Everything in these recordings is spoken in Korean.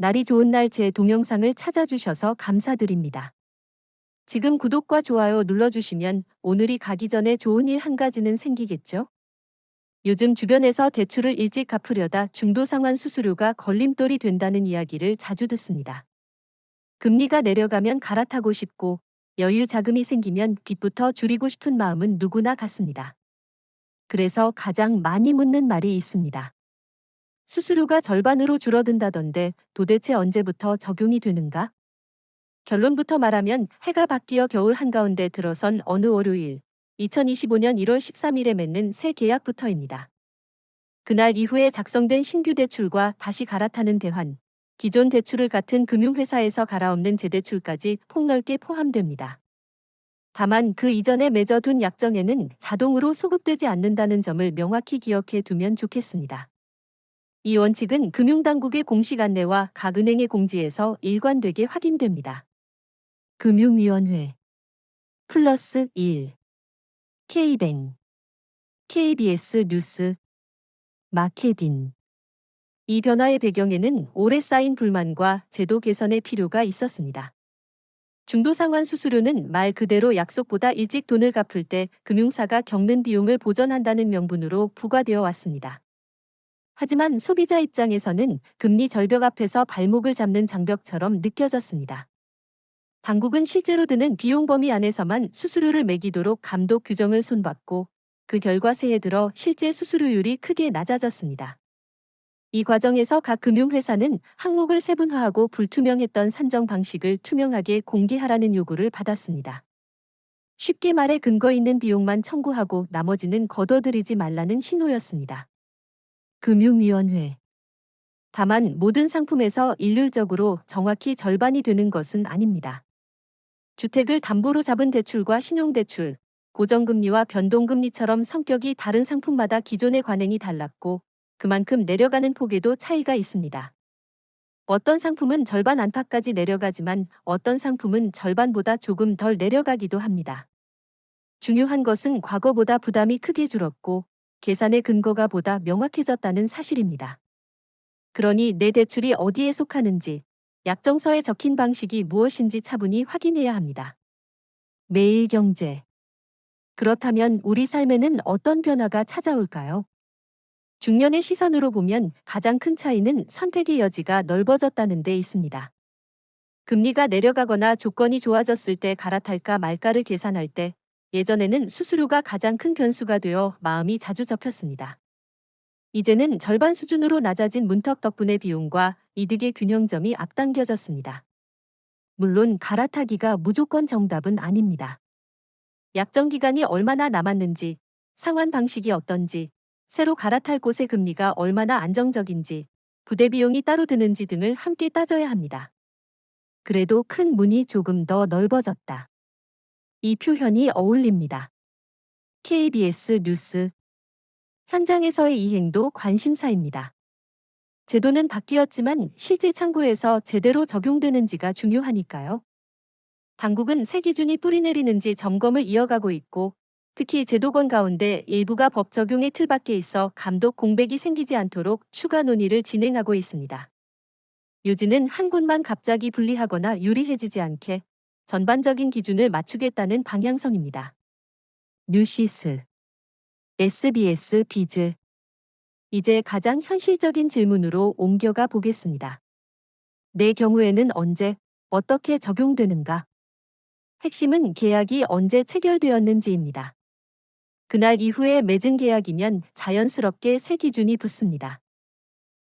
날이 좋은 날 제 동영상을 찾아주셔서 감사드립니다. 지금 구독과 좋아요 눌러주시면 오늘이 가기 전에 좋은 일 한 가지는 생기겠죠? 요즘 주변에서 대출을 일찍 갚으려다 중도상환 수수료가 걸림돌이 된다는 이야기를 자주 듣습니다. 금리가 내려가면 갈아타고 싶고 여유 자금이 생기면 빚부터 줄이고 싶은 마음은 누구나 같습니다. 그래서 가장 많이 묻는 말이 있습니다. 수수료가 절반으로 줄어든다던데 도대체 언제부터 적용이 되는가? 결론부터 말하면 해가 바뀌어 겨울 한가운데 들어선 어느 월요일, 2025년 1월 13일에 맺는 새 계약부터입니다. 그날 이후에 작성된 신규 대출과 다시 갈아타는 대환, 기존 대출을 같은 금융회사에서 갈아엎는 재대출까지 폭넓게 포함됩니다. 다만 그 이전에 맺어둔 약정에는 자동으로 소급되지 않는다는 점을 명확히 기억해 두면 좋겠습니다. 이 원칙은 금융당국의 공식 안내와 각 은행의 공지에서 일관되게 확인됩니다. 금융위원회 플러스 1 K뱅 KBS 뉴스 마케딘 이 변화의 배경에는 오래 쌓인 불만과 제도 개선의 필요가 있었습니다. 중도상환 수수료는 말 그대로 약속보다 일찍 돈을 갚을 때 금융사가 겪는 비용을 보전한다는 명분으로 부과되어 왔습니다. 하지만 소비자 입장에서는 금리 절벽 앞에서 발목을 잡는 장벽처럼 느껴졌습니다. 당국은 실제로 드는 비용 범위 안에서만 수수료를 매기도록 감독 규정을 손봤고 그 결과 새해 들어 실제 수수료율이 크게 낮아졌습니다. 이 과정에서 각 금융회사는 항목을 세분화하고 불투명했던 산정 방식을 투명하게 공개하라는 요구를 받았습니다. 쉽게 말해 근거 있는 비용만 청구하고 나머지는 거둬들이지 말라는 신호였습니다. 금융위원회 다만 모든 상품에서 일률적으로 정확히 절반이 되는 것은 아닙니다. 주택을 담보로 잡은 대출과 신용대출, 고정금리와 변동금리처럼 성격이 다른 상품마다 기존의 관행이 달랐고 그만큼 내려가는 폭에도 차이가 있습니다. 어떤 상품은 절반 안팎까지 내려가지만 어떤 상품은 절반보다 조금 덜 내려가기도 합니다. 중요한 것은 과거보다 부담이 크게 줄었고 계산의 근거가 보다 명확해졌다는 사실입니다. 그러니 내 대출이 어디에 속하는지, 약정서에 적힌 방식이 무엇인지 차분히 확인해야 합니다. 매일경제 그렇다면 우리 삶에는 어떤 변화가 찾아올까요? 중년의 시선으로 보면 가장 큰 차이는 선택의 여지가 넓어졌다는 데 있습니다. 금리가 내려가거나 조건이 좋아졌을 때 갈아탈까 말까를 계산할 때 예전에는 수수료가 가장 큰 변수가 되어 마음이 자주 접혔습니다. 이제는 절반 수준으로 낮아진 문턱 덕분에 비용과 이득의 균형점이 앞당겨졌습니다. 물론 갈아타기가 무조건 정답은 아닙니다. 약정 기간이 얼마나 남았는지, 상환 방식이 어떤지, 새로 갈아탈 곳의 금리가 얼마나 안정적인지, 부대 비용이 따로 드는지 등을 함께 따져야 합니다. 그래도 큰 문이 조금 더 넓어졌다. 이 표현이 어울립니다. KBS 뉴스 현장에서의 이행도 관심사입니다. 제도는 바뀌었지만 실제 창구에서 제대로 적용되는지가 중요하니까요. 당국은 새 기준이 뿌리내리는지 점검을 이어가고 있고 특히 제도권 가운데 일부가 법 적용의 틀 밖에 있어 감독 공백이 생기지 않도록 추가 논의를 진행하고 있습니다. 요지는 한 곳만 갑자기 불리하거나 유리해지지 않게 전반적인 기준을 맞추겠다는 방향성입니다. 뉴시스 SBS 비즈 이제 가장 현실적인 질문으로 옮겨가 보겠습니다. 내 경우에는 언제, 어떻게 적용되는가? 핵심은 계약이 언제 체결되었는지입니다. 그날 이후에 맺은 계약이면 자연스럽게 새 기준이 붙습니다.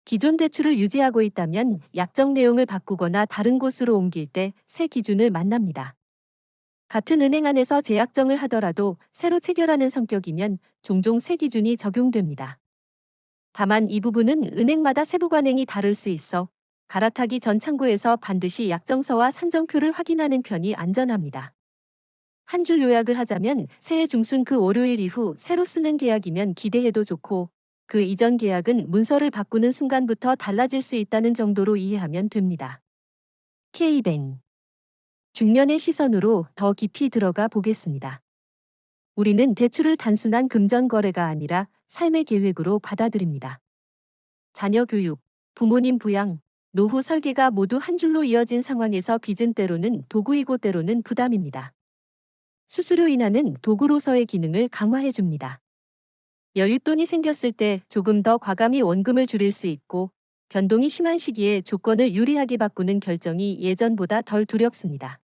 기존 대출을 유지하고 있다면 약정 내용을 바꾸거나 다른 곳으로 옮길 때 새 기준을 만납니다. 같은 은행 안에서 재약정을 하더라도 새로 체결하는 성격이면 종종 새 기준이 적용됩니다. 다만 이 부분은 은행마다 세부 관행이 다를 수 있어 갈아타기 전 창구에서 반드시 약정서와 산정표를 확인하는 편이 안전합니다. 한 줄 요약을 하자면 새해 중순 그 월요일 이후 새로 쓰는 계약이면 기대해도 좋고 그 이전 계약은 문서를 바꾸는 순간부터 달라질 수 있다는 정도로 이해하면 됩니다. K뱅 중년의 시선으로 더 깊이 들어가 보겠습니다. 우리는 대출을 단순한 금전 거래가 아니라 삶의 계획으로 받아들입니다. 자녀 교육, 부모님 부양, 노후 설계가 모두 한 줄로 이어진 상황에서 빚은 때로는 도구이고 때로는 부담입니다. 수수료 인하는 도구로서의 기능을 강화해줍니다. 여윳돈이 생겼을 때 조금 더 과감히 원금을 줄일 수 있고 변동이 심한 시기에 조건을 유리하게 바꾸는 결정이 예전보다 덜 두렵습니다.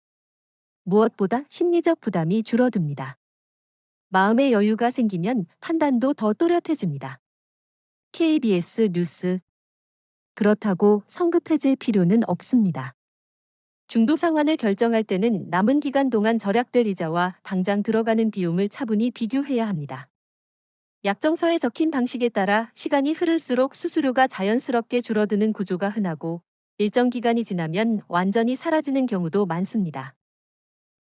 무엇보다 심리적 부담이 줄어듭니다. 마음의 여유가 생기면 판단도 더 또렷해집니다. KBS 뉴스. 그렇다고 성급해질 필요는 없습니다. 중도 상환을 결정할 때는 남은 기간 동안 절약될 이자와 당장 들어가는 비용을 차분히 비교해야 합니다. 약정서에 적힌 방식에 따라 시간이 흐를수록 수수료가 자연스럽게 줄어드는 구조가 흔하고 일정 기간이 지나면 완전히 사라지는 경우도 많습니다.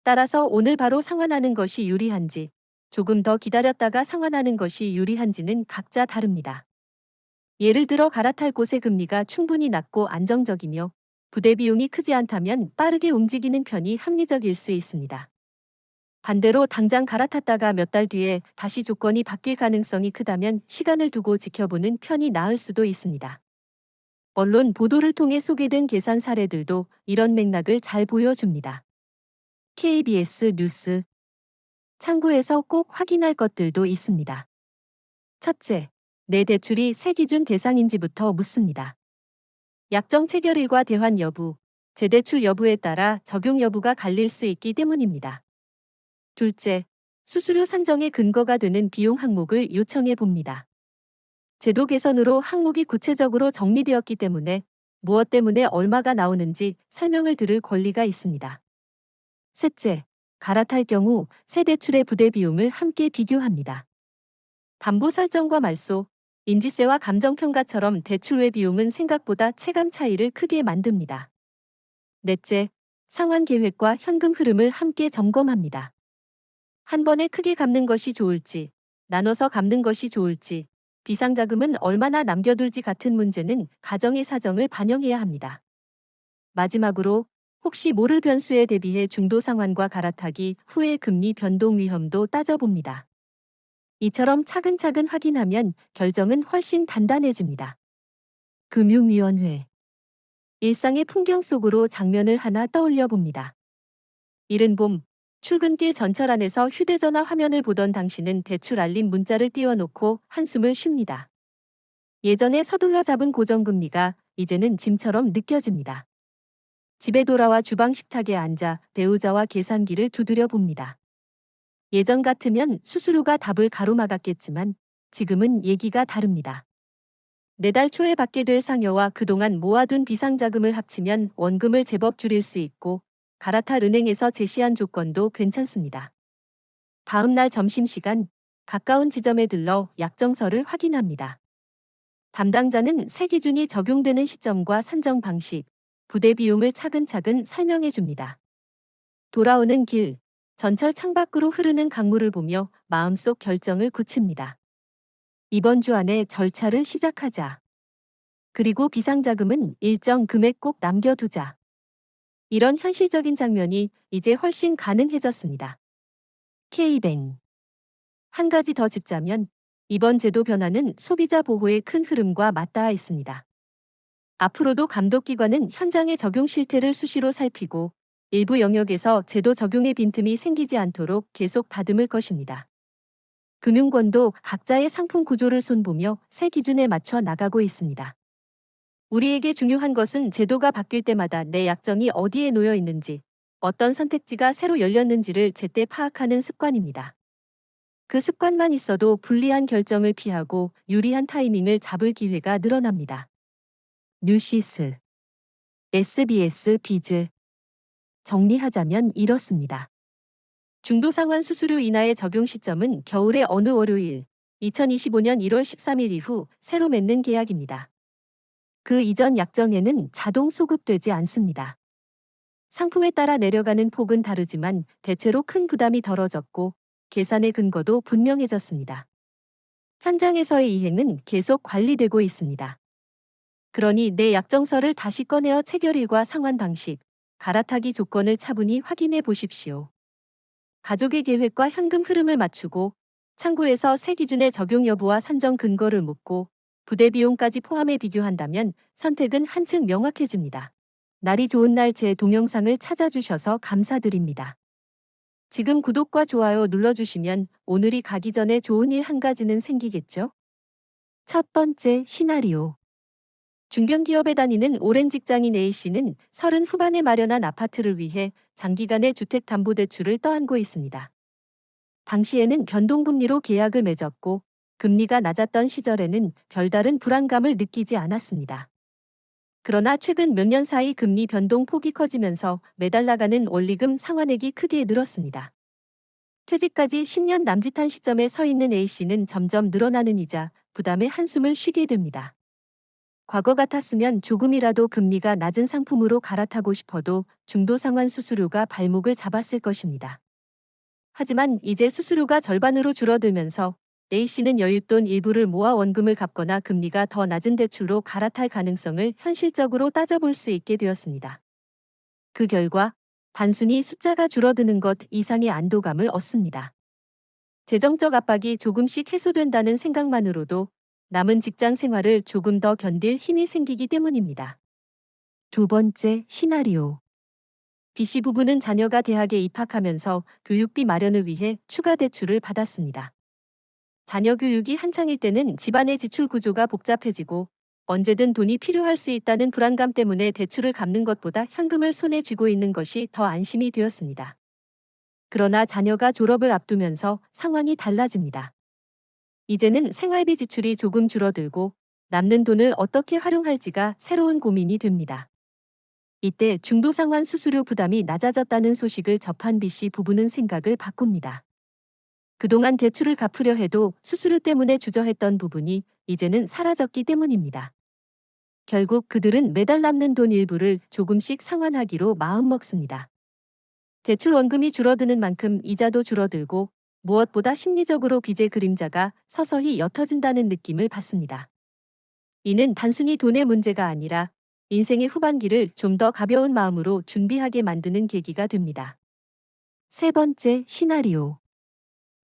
따라서 오늘 바로 상환하는 것이 유리한지, 조금 더 기다렸다가 상환하는 것이 유리한지는 각자 다릅니다. 예를 들어 갈아탈 곳의 금리가 충분히 낮고 안정적이며 부대 비용이 크지 않다면 빠르게 움직이는 편이 합리적일 수 있습니다. 반대로 당장 갈아탔다가 몇 달 뒤에 다시 조건이 바뀔 가능성이 크다면 시간을 두고 지켜보는 편이 나을 수도 있습니다. 언론 보도를 통해 소개된 계산 사례들도 이런 맥락을 잘 보여줍니다. KBS 뉴스. 참고해서 꼭 확인할 것들도 있습니다. 첫째, 내 대출이 세 기준 대상인지부터 묻습니다. 약정 체결일과 대환 여부, 재대출 여부에 따라 적용 여부가 갈릴 수 있기 때문입니다. 둘째, 수수료 산정의 근거가 되는 비용 항목을 요청해 봅니다. 제도 개선으로 항목이 구체적으로 정리되었기 때문에 무엇 때문에 얼마가 나오는지 설명을 들을 권리가 있습니다. 셋째, 갈아탈 경우 새 대출의 부대 비용을 함께 비교합니다. 담보 설정과 말소, 인지세와 감정평가처럼 대출 외 비용은 생각보다 체감 차이를 크게 만듭니다. 넷째, 상환 계획과 현금 흐름을 함께 점검합니다. 한 번에 크게 갚는 것이 좋을지, 나눠서 갚는 것이 좋을지, 비상자금은 얼마나 남겨둘지 같은 문제는 가정의 사정을 반영해야 합니다. 마지막으로 혹시 모를 변수에 대비해 중도 상환과 갈아타기 후의 금리 변동 위험도 따져봅니다. 이처럼 차근차근 확인하면 결정은 훨씬 단단해집니다. 금융위원회. 일상의 풍경 속으로 장면을 하나 떠올려 봅니다. 이른 봄, 출근길 전철 안에서 휴대전화 화면을 보던 당신은 대출 알림 문자를 띄워놓고 한숨을 쉽니다. 예전에 서둘러 잡은 고정금리가 이제는 짐처럼 느껴집니다. 집에 돌아와 주방 식탁에 앉아 배우자와 계산기를 두드려 봅니다. 예전 같으면 수수료가 답을 가로막았겠지만 지금은 얘기가 다릅니다. 내달 초에 받게 될 상여와 그동안 모아둔 비상자금을 합치면 원금을 제법 줄일 수 있고 갈아탈 은행에서 제시한 조건도 괜찮습니다. 다음 날 점심시간 가까운 지점에 들러 약정서를 확인합니다. 담당자는 새 기준이 적용되는 시점과 산정 방식, 부대 비용을 차근차근 설명해 줍니다. 돌아오는 길, 전철 창밖으로 흐르는 강물을 보며 마음속 결정을 굳힙니다. 이번 주 안에 절차를 시작하자. 그리고 비상자금은 일정 금액 꼭 남겨두자. 이런 현실적인 장면이 이제 훨씬 가능해졌습니다. K뱅. 한 가지 더 짚자면 이번 제도 변화는 소비자 보호의 큰 흐름과 맞닿아 있습니다. 앞으로도 감독기관은 현장의 적용 실태를 수시로 살피고 일부 영역에서 제도 적용의 빈틈이 생기지 않도록 계속 다듬을 것입니다. 금융권도 각자의 상품 구조를 손보며 새 기준에 맞춰 나가고 있습니다. 우리에게 중요한 것은 제도가 바뀔 때마다 내 약정이 어디에 놓여 있는지, 어떤 선택지가 새로 열렸는지를 제때 파악하는 습관입니다. 그 습관만 있어도 불리한 결정을 피하고 유리한 타이밍을 잡을 기회가 늘어납니다. 뉴시스. SBS 비즈. 정리하자면 이렇습니다. 중도상환 수수료 인하의 적용 시점은 겨울의 어느 월요일, 2025년 1월 13일 이후 새로 맺는 계약입니다. 그 이전 약정에는 자동 소급되지 않습니다. 상품에 따라 내려가는 폭은 다르지만 대체로 큰 부담이 덜어졌고 계산의 근거도 분명해졌습니다. 현장에서의 이행은 계속 관리되고 있습니다. 그러니 내 약정서를 다시 꺼내어 체결일과 상환 방식, 갈아타기 조건을 차분히 확인해 보십시오. 가족의 계획과 현금 흐름을 맞추고 창구에서 새 기준의 적용 여부와 산정 근거를 묻고 부대 비용까지 포함해 비교한다면 선택은 한층 명확해집니다. 날이 좋은 날 제 동영상을 찾아주셔서 감사드립니다. 지금 구독과 좋아요 눌러주시면 오늘이 가기 전에 좋은 일 한 가지는 생기겠죠? 첫 번째 시나리오. 중견기업에 다니는 오랜 직장인 A씨는 30 후반에 마련한 아파트를 위해 장기간의 주택담보대출을 떠안고 있습니다. 당시에는 변동금리로 계약을 맺었고 금리가 낮았던 시절에는 별다른 불안감을 느끼지 않았습니다. 그러나 최근 몇 년 사이 금리 변동 폭이 커지면서 매달 나가는 원리금 상환액이 크게 늘었습니다. 퇴직까지 10년 남짓한 시점에 서 있는 A씨는 점점 늘어나는 이자, 부담에 한숨을 쉬게 됩니다. 과거 같았으면 조금이라도 금리가 낮은 상품으로 갈아타고 싶어도 중도상환 수수료가 발목을 잡았을 것입니다. 하지만 이제 수수료가 절반으로 줄어들면서 A씨는 여윳돈 일부를 모아 원금을 갚거나 금리가 더 낮은 대출로 갈아탈 가능성을 현실적으로 따져볼 수 있게 되었습니다. 그 결과 단순히 숫자가 줄어드는 것 이상의 안도감을 얻습니다. 재정적 압박이 조금씩 해소된다는 생각만으로도 남은 직장 생활을 조금 더 견딜 힘이 생기기 때문입니다. 두 번째 시나리오. B씨 부부는 자녀가 대학에 입학하면서 교육비 마련을 위해 추가 대출을 받았습니다. 자녀 교육이 한창일 때는 집안의 지출 구조가 복잡해지고 언제든 돈이 필요할 수 있다는 불안감 때문에 대출을 갚는 것보다 현금을 손에 쥐고 있는 것이 더 안심이 되었습니다. 그러나 자녀가 졸업을 앞두면서 상황이 달라집니다. 이제는 생활비 지출이 조금 줄어들고 남는 돈을 어떻게 활용할지가 새로운 고민이 됩니다. 이때 중도상환 수수료 부담이 낮아졌다는 소식을 접한 B씨 부부는 생각을 바꿉니다. 그동안 대출을 갚으려 해도 수수료 때문에 주저했던 부분이 이제는 사라졌기 때문입니다. 결국 그들은 매달 남는 돈 일부를 조금씩 상환하기로 마음먹습니다. 대출 원금이 줄어드는 만큼 이자도 줄어들고 무엇보다 심리적으로 빚의 그림자가 서서히 옅어진다는 느낌을 받습니다. 이는 단순히 돈의 문제가 아니라 인생의 후반기를 좀 더 가벼운 마음으로 준비하게 만드는 계기가 됩니다. 세 번째 시나리오.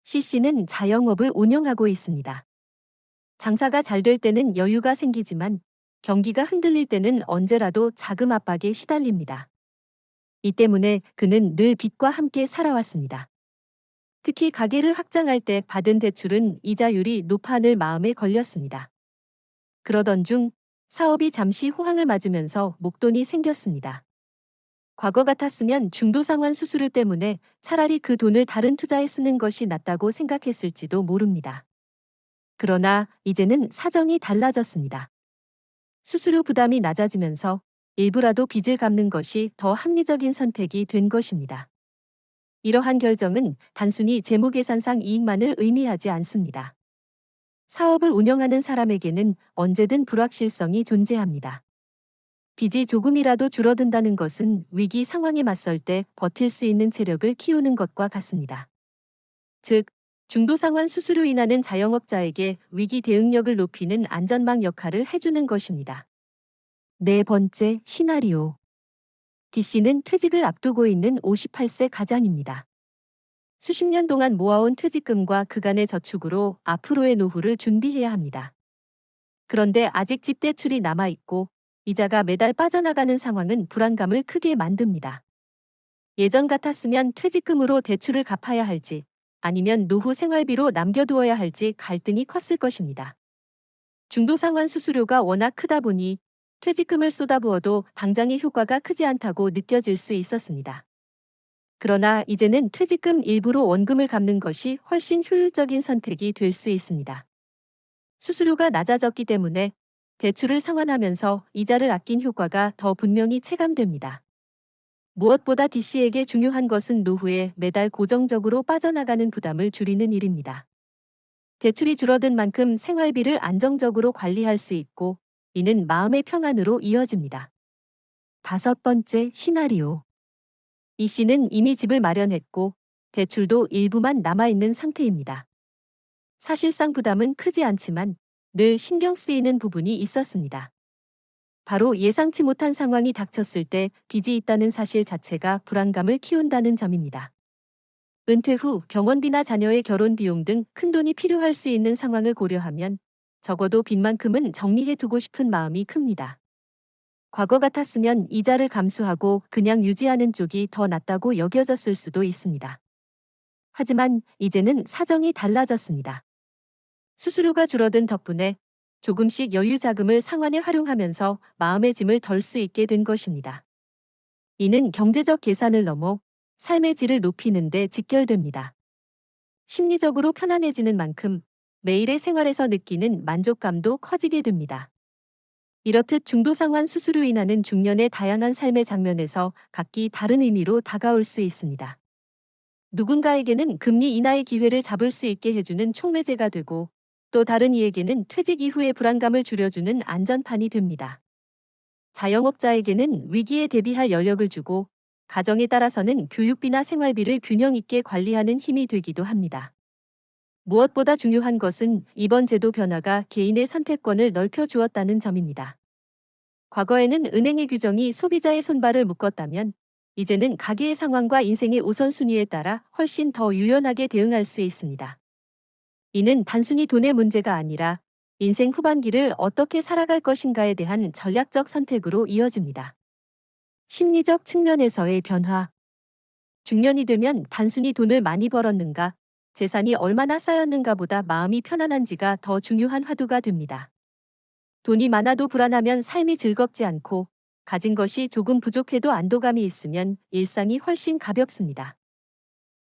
C씨는 자영업을 운영하고 있습니다. 장사가 잘 될 때는 여유가 생기지만 경기가 흔들릴 때는 언제라도 자금 압박에 시달립니다. 이 때문에 그는 늘 빚과 함께 살아왔습니다. 특히 가게를 확장할 때 받은 대출은 이자율이 높아 늘 마음에 걸렸습니다. 그러던 중 사업이 잠시 호황을 맞으면서 목돈이 생겼습니다. 과거 같았으면 중도상환 수수료 때문에 차라리 그 돈을 다른 투자에 쓰는 것이 낫다고 생각했을지도 모릅니다. 그러나 이제는 사정이 달라졌습니다. 수수료 부담이 낮아지면서 일부라도 빚을 갚는 것이 더 합리적인 선택이 된 것입니다. 이러한 결정은 단순히 재무계산상 이익만을 의미하지 않습니다. 사업을 운영하는 사람에게는 언제든 불확실성이 존재합니다. 빚이 조금이라도 줄어든다는 것은 위기 상황에 맞설 때 버틸 수 있는 체력을 키우는 것과 같습니다. 즉, 중도상환 수수료 인하는 자영업자에게 위기 대응력을 높이는 안전망 역할을 해주는 것입니다. 네 번째 시나리오. D씨는 퇴직을 앞두고 있는 58세 가장입니다. 수십 년 동안 모아온 퇴직금과 그간의 저축으로 앞으로의 노후를 준비해야 합니다. 그런데 아직 집 대출이 남아있고 이자가 매달 빠져나가는 상황은 불안감을 크게 만듭니다. 예전 같았으면 퇴직금으로 대출을 갚아야 할지 아니면 노후 생활비로 남겨두어야 할지 갈등이 컸을 것입니다. 중도상환 수수료가 워낙 크다 보니 퇴직금을 쏟아부어도 당장의 효과가 크지 않다고 느껴질 수 있었습니다. 그러나 이제는 퇴직금 일부로 원금을 갚는 것이 훨씬 효율적인 선택이 될 수 있습니다. 수수료가 낮아졌기 때문에 대출을 상환하면서 이자를 아낀 효과가 더 분명히 체감됩니다. 무엇보다 D씨에게 중요한 것은 노후에 매달 고정적으로 빠져나가는 부담을 줄이는 일입니다. 대출이 줄어든 만큼 생활비를 안정적으로 관리할 수 있고 이는 마음의 평안으로 이어집니다. 다섯 번째 시나리오. E씨는 이미 집을 마련했고 대출도 일부만 남아있는 상태입니다. 사실상 부담은 크지 않지만 늘 신경 쓰이는 부분이 있었습니다. 바로 예상치 못한 상황이 닥쳤을 때 빚이 있다는 사실 자체가 불안감을 키운다는 점입니다. 은퇴 후 병원비나 자녀의 결혼 비용 등 큰돈이 필요할 수 있는 상황을 고려하면 적어도 빚만큼은 정리해두고 싶은 마음이 큽니다. 과거 같았으면 이자를 감수하고 그냥 유지하는 쪽이 더 낫다고 여겨졌을 수도 있습니다. 하지만 이제는 사정이 달라졌습니다. 수수료가 줄어든 덕분에 조금씩 여유 자금을 상환에 활용하면서 마음의 짐을 덜 수 있게 된 것입니다. 이는 경제적 계산을 넘어 삶의 질을 높이는 데 직결됩니다. 심리적으로 편안해지는 만큼 매일의 생활에서 느끼는 만족감도 커지게 됩니다. 이렇듯 중도상환 수수료 인하는 중년의 다양한 삶의 장면에서 각기 다른 의미로 다가올 수 있습니다. 누군가에게는 금리 인하의 기회를 잡을 수 있게 해주는 촉매제가 되고, 또 다른 이에게는 퇴직 이후의 불안감을 줄여주는 안전판이 됩니다. 자영업자에게는 위기에 대비할 여력을 주고, 가정에 따라서는 교육비나 생활비를 균형 있게 관리하는 힘이 되기도 합니다. 무엇보다 중요한 것은 이번 제도 변화가 개인의 선택권을 넓혀 주었다는 점입니다. 과거에는 은행의 규정이 소비자의 손발을 묶었다면, 이제는 가계의 상황과 인생의 우선순위에 따라 훨씬 더 유연하게 대응할 수 있습니다. 이는 단순히 돈의 문제가 아니라 인생 후반기를 어떻게 살아갈 것인가에 대한 전략적 선택으로 이어집니다. 심리적 측면에서의 변화. 중년이 되면 단순히 돈을 많이 벌었는가, 재산이 얼마나 쌓였는가보다 마음이 편안한지가 더 중요한 화두가 됩니다. 돈이 많아도 불안하면 삶이 즐겁지 않고, 가진 것이 조금 부족해도 안도감이 있으면 일상이 훨씬 가볍습니다.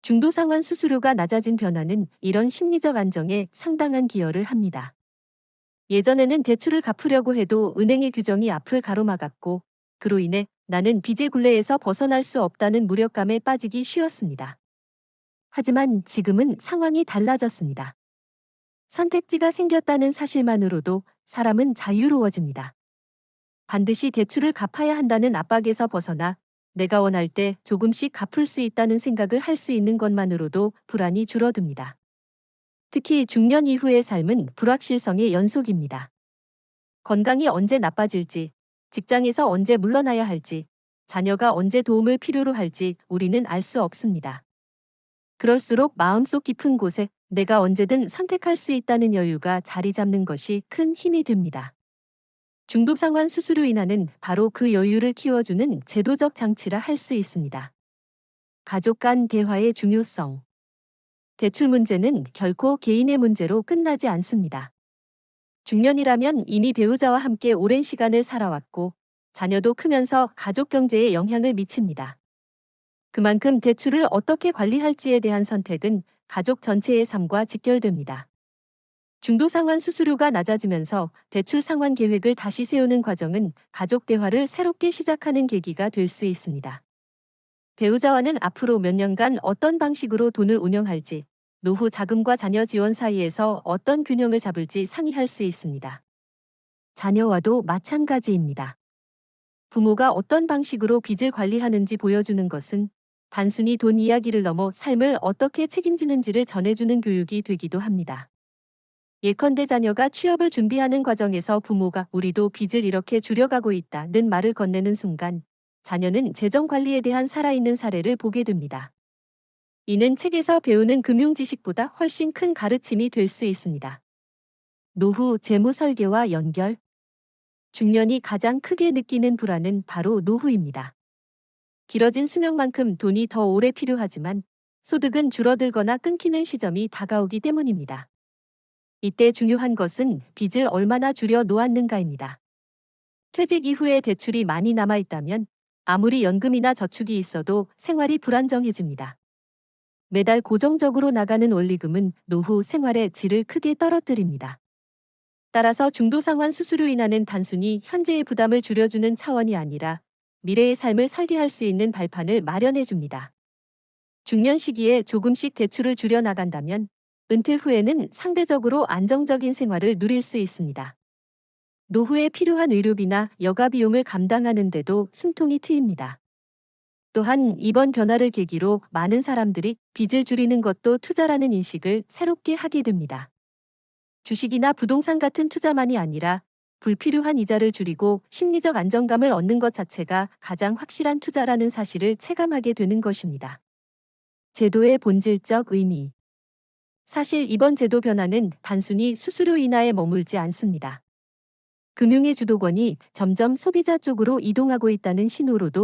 중도상환 수수료가 낮아진 변화는 이런 심리적 안정에 상당한 기여를 합니다. 예전에는 대출을 갚으려고 해도 은행의 규정이 앞을 가로막았고, 그로 인해 나는 빚의 굴레에서 벗어날 수 없다는 무력감에 빠지기 쉬웠습니다. 하지만 지금은 상황이 달라졌습니다. 선택지가 생겼다는 사실만으로도 사람은 자유로워집니다. 반드시 대출을 갚아야 한다는 압박에서 벗어나 내가 원할 때 조금씩 갚을 수 있다는 생각을 할 수 있는 것만으로도 불안이 줄어듭니다. 특히 중년 이후의 삶은 불확실성의 연속입니다. 건강이 언제 나빠질지, 직장에서 언제 물러나야 할지, 자녀가 언제 도움을 필요로 할지 우리는 알 수 없습니다. 그럴수록 마음속 깊은 곳에 내가 언제든 선택할 수 있다는 여유가 자리 잡는 것이 큰 힘이 됩니다. 중도상환 수수료 인하는 바로 그 여유를 키워주는 제도적 장치라 할 수 있습니다. 가족 간 대화의 중요성. 대출 문제는 결코 개인의 문제로 끝나지 않습니다. 중년이라면 이미 배우자와 함께 오랜 시간을 살아왔고, 자녀도 크면서 가족 경제에 영향을 미칩니다. 그만큼 대출을 어떻게 관리할지에 대한 선택은 가족 전체의 삶과 직결됩니다. 중도상환 수수료가 낮아지면서 대출 상환 계획을 다시 세우는 과정은 가족 대화를 새롭게 시작하는 계기가 될 수 있습니다. 배우자와는 앞으로 몇 년간 어떤 방식으로 돈을 운영할지, 노후 자금과 자녀 지원 사이에서 어떤 균형을 잡을지 상의할 수 있습니다. 자녀와도 마찬가지입니다. 부모가 어떤 방식으로 빚을 관리하는지 보여주는 것은 단순히 돈 이야기를 넘어 삶을 어떻게 책임지는지를 전해주는 교육이 되기도 합니다. 예컨대 자녀가 취업을 준비하는 과정에서 부모가 우리도 빚을 이렇게 줄여가고 있다는 말을 건네는 순간 자녀는 재정 관리에 대한 살아있는 사례를 보게 됩니다. 이는 책에서 배우는 금융 지식보다 훨씬 큰 가르침이 될 수 있습니다. 노후 재무 설계와 연결. 중년이 가장 크게 느끼는 불안은 바로 노후입니다. 길어진 수명만큼 돈이 더 오래 필요하지만 소득은 줄어들거나 끊기는 시점이 다가오기 때문입니다. 이때 중요한 것은 빚을 얼마나 줄여 놓았는가입니다. 퇴직 이후에 대출이 많이 남아있다면 아무리 연금이나 저축이 있어도 생활이 불안정해집니다. 매달 고정적으로 나가는 원리금은 노후 생활의 질을 크게 떨어뜨립니다. 따라서 중도상환 수수료 인하는 단순히 현재의 부담을 줄여주는 차원이 아니라 미래의 삶을 설계할 수 있는 발판을 마련해줍니다. 중년 시기에 조금씩 대출을 줄여 나간다면 은퇴 후에는 상대적으로 안정적인 생활을 누릴 수 있습니다. 노후에 필요한 의료비나 여가 비용을 감당하는 데도 숨통이 트입니다. 또한 이번 변화를 계기로 많은 사람들이 빚을 줄이는 것도 투자라는 인식을 새롭게 하게 됩니다. 주식이나 부동산 같은 투자만이 아니라 불필요한 이자를 줄이고 심리적 안정감을 얻는 것 자체가 가장 확실한 투자라는 사실을 체감하게 되는 것입니다. 제도의 본질적 의미. 사실 이번 제도 변화는 단순히 수수료 인하에 머물지 않습니다. 금융의 주도권이 점점 소비자 쪽으로 이동하고 있다는 신호로도